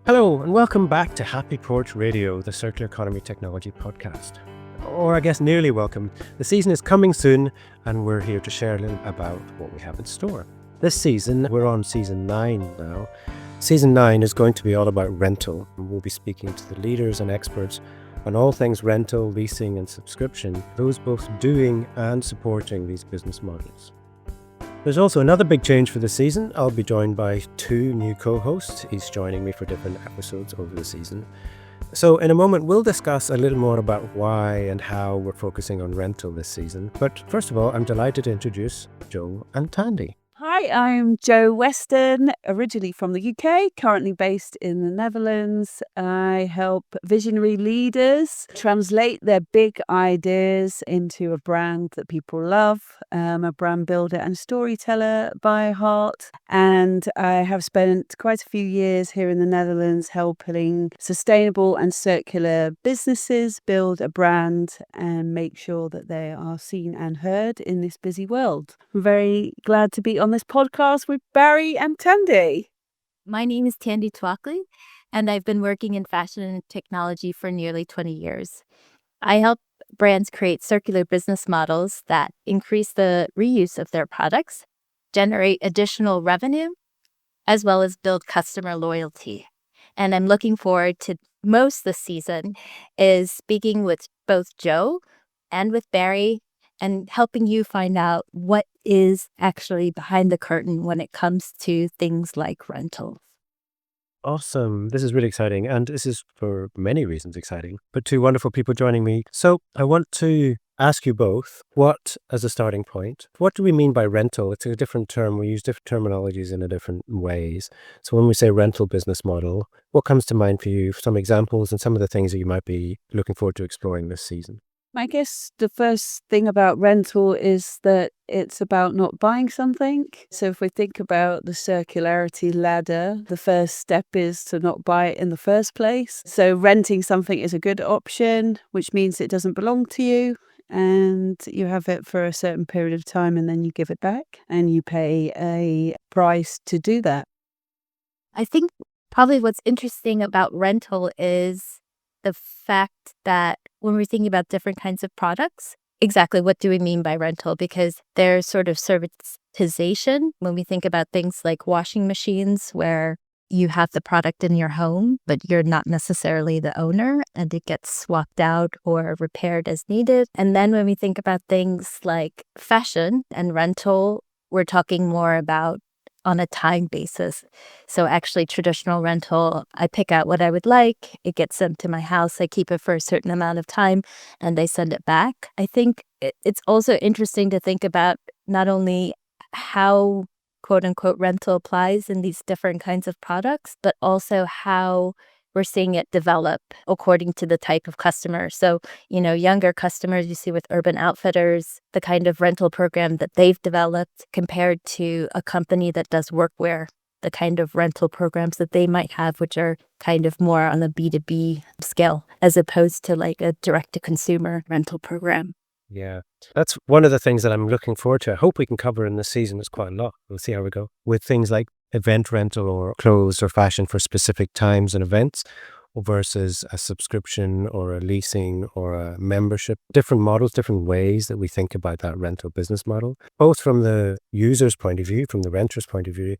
Hello, and welcome back to HappyPorch Radio, the Circular Economy Technology podcast. Or I guess nearly welcome. The season is coming soon, and we're here to share a little about what we have in store. This season, we're on season 9 now. Season 9 is going to be all about rental. We'll be speaking to the leaders and experts on all things rental, leasing, and subscription, those both doing and supporting these business models. There's also another big change for the season. I'll be joined by 2 new co-hosts, each joining me for different episodes over the season. So in a moment, we'll discuss a little more about why and how we're focusing on rental this season. But first of all, I'm delighted to introduce Joe and Tandi. Hi, I'm Jo Weston, originally from the UK, currently based in the Netherlands. I help visionary leaders translate their big ideas into a brand that people love. I'm a brand builder and storyteller by heart, and I have spent quite a few years here in the Netherlands helping sustainable and circular businesses build a brand and make sure that they are seen and heard in this busy world. I'm very glad to be on this podcast with Barry and Tandi. My name is Tandi Tuakli, and I've been working in fashion and technology for nearly 20 years. I help brands create circular business models that increase the reuse of their products, generate additional revenue, as well as build customer loyalty. And I'm looking forward to most this season is speaking with both Joe and with Barry and helping you find out what is actually behind the curtain when it comes to things like rentals. Awesome. This is really exciting. And this is for many reasons exciting. But 2 wonderful people joining me. So I want to ask you both, what, as a starting point, what do we mean by rental? It's a different term. We use different terminologies in a different ways. So when we say rental business model, what comes to mind for you? Some examples and some of the things that you might be looking forward to exploring this season. I guess the first thing about rental is that it's about not buying something. So if we think about the circularity ladder, the first step is to not buy it in the first place. So renting something is a good option, which means it doesn't belong to you and you have it for a certain period of time and then you give it back and you pay a price to do that. I think probably what's interesting about rental is the fact that when we're thinking about different kinds of products, exactly what do we mean by rental? Because there's sort of servitisation when we think about things like washing machines where you have the product in your home, but you're not necessarily the owner and it gets swapped out or repaired as needed. And then when we think about things like fashion and rental, we're talking more about on a time basis. So actually traditional rental, I pick out what I would like, it gets sent to my house, I keep it for a certain amount of time, and they send it back. I think it's also interesting to think about not only how quote unquote rental applies in these different kinds of products, but also how we're seeing it develop according to the type of customer. So, younger customers you see with Urban Outfitters, the kind of rental program that they've developed compared to a company that does workwear, the kind of rental programs that they might have, which are kind of more on a B2B scale, as opposed to like a direct-to-consumer rental program. Yeah, that's one of the things that I'm looking forward to. I hope we can cover in this season. It's quite a lot. We'll see how we go with things like event rental or clothes or fashion for specific times and events versus a subscription or a leasing or a membership. Different models, different ways that we think about that rental business model, both from the user's point of view, from the renter's point of view.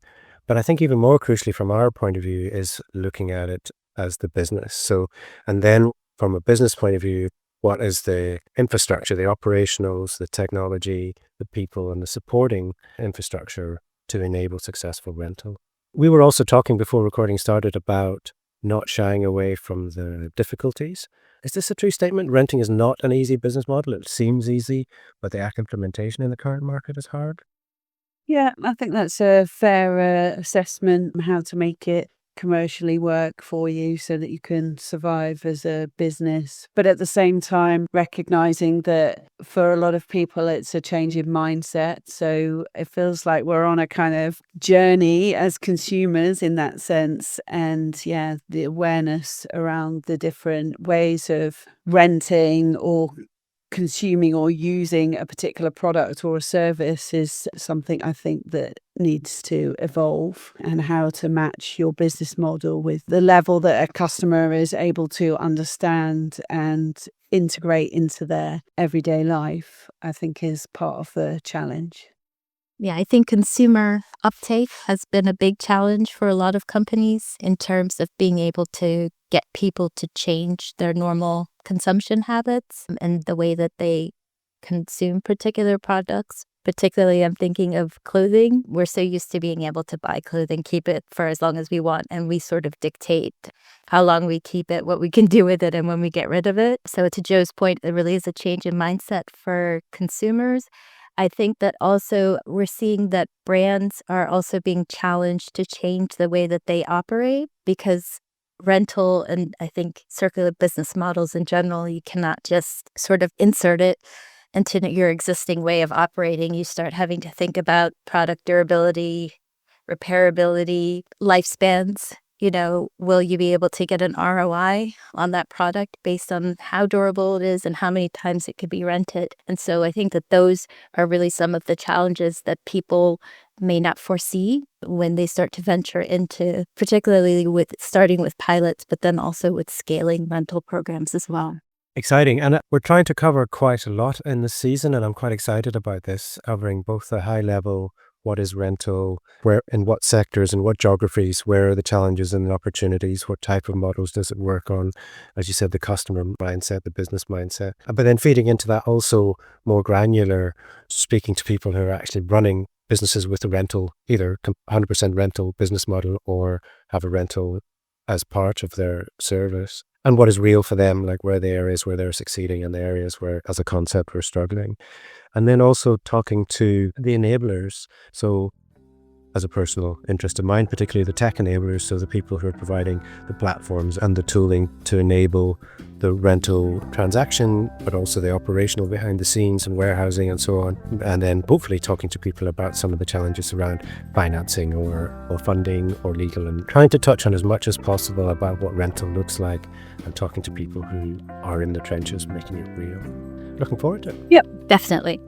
But I think even more crucially from our point of view is looking at it as the business. So, and then from a business point of view, what is the infrastructure, the operationals, the technology, the people, and the supporting infrastructure to enable successful rental? We were also talking before recording started about not shying away from the difficulties. Is this a true statement? Renting is not an easy business model. It seems easy, but the implementation in the current market is hard. Yeah, I think that's a fair assessment on how to make it commercially work for you so that you can survive as a business. But at the same time, recognizing that for a lot of people, it's a change in mindset. So it feels like we're on a kind of journey as consumers in that sense. And yeah, the awareness around the different ways of renting or consuming or using a particular product or a service is something I think that needs to evolve, and how to match your business model with the level that a customer is able to understand and integrate into their everyday life, I think is part of the challenge. Yeah, I think consumer uptake has been a big challenge for a lot of companies in terms of being able to get people to change their normal consumption habits and the way that they consume particular products. Particularly, I'm thinking of clothing. We're so used to being able to buy clothing, keep it for as long as we want, and we sort of dictate how long we keep it, what we can do with it, and when we get rid of it. So to Joe's point, there really is a change in mindset for consumers. I think that also we're seeing that brands are also being challenged to change the way that they operate, because rental and I think circular business models in general, you cannot just sort of insert it into your existing way of operating. You start having to think about product durability, repairability, lifespans. Will you be able to get an ROI on that product based on how durable it is and how many times it could be rented? And so I think that those are really some of the challenges that people may not foresee when they start to venture into, particularly with starting with pilots, but then also with scaling rental programs as well. Exciting. And we're trying to cover quite a lot in the season, and I'm quite excited about this, covering both the high level, what is rental, where, in what sectors and what geographies, where are the challenges and the opportunities, what type of models does it work on, as you said, the customer mindset, the business mindset. But then feeding into that also more granular, speaking to people who are actually running businesses with a rental, either 100% rental business model or have a rental as part of their service. And what is real for them, like where are the areas where they're succeeding and the areas where, as a concept, we're struggling. And then also talking to the enablers. So as a personal interest of mine, particularly the tech enablers, so the people who are providing the platforms and the tooling to enable the rental transaction, but also the operational behind the scenes and warehousing and so on. And then hopefully talking to people about some of the challenges around financing or funding or legal, and trying to touch on as much as possible about what rental looks like, and talking to people who are in the trenches, making it real. Looking forward to it. Yep, definitely.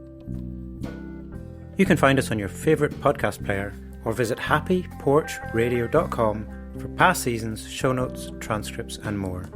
You can find us on your favourite podcast player or visit HappyPorchRadio.com for past seasons, show notes, transcripts and more.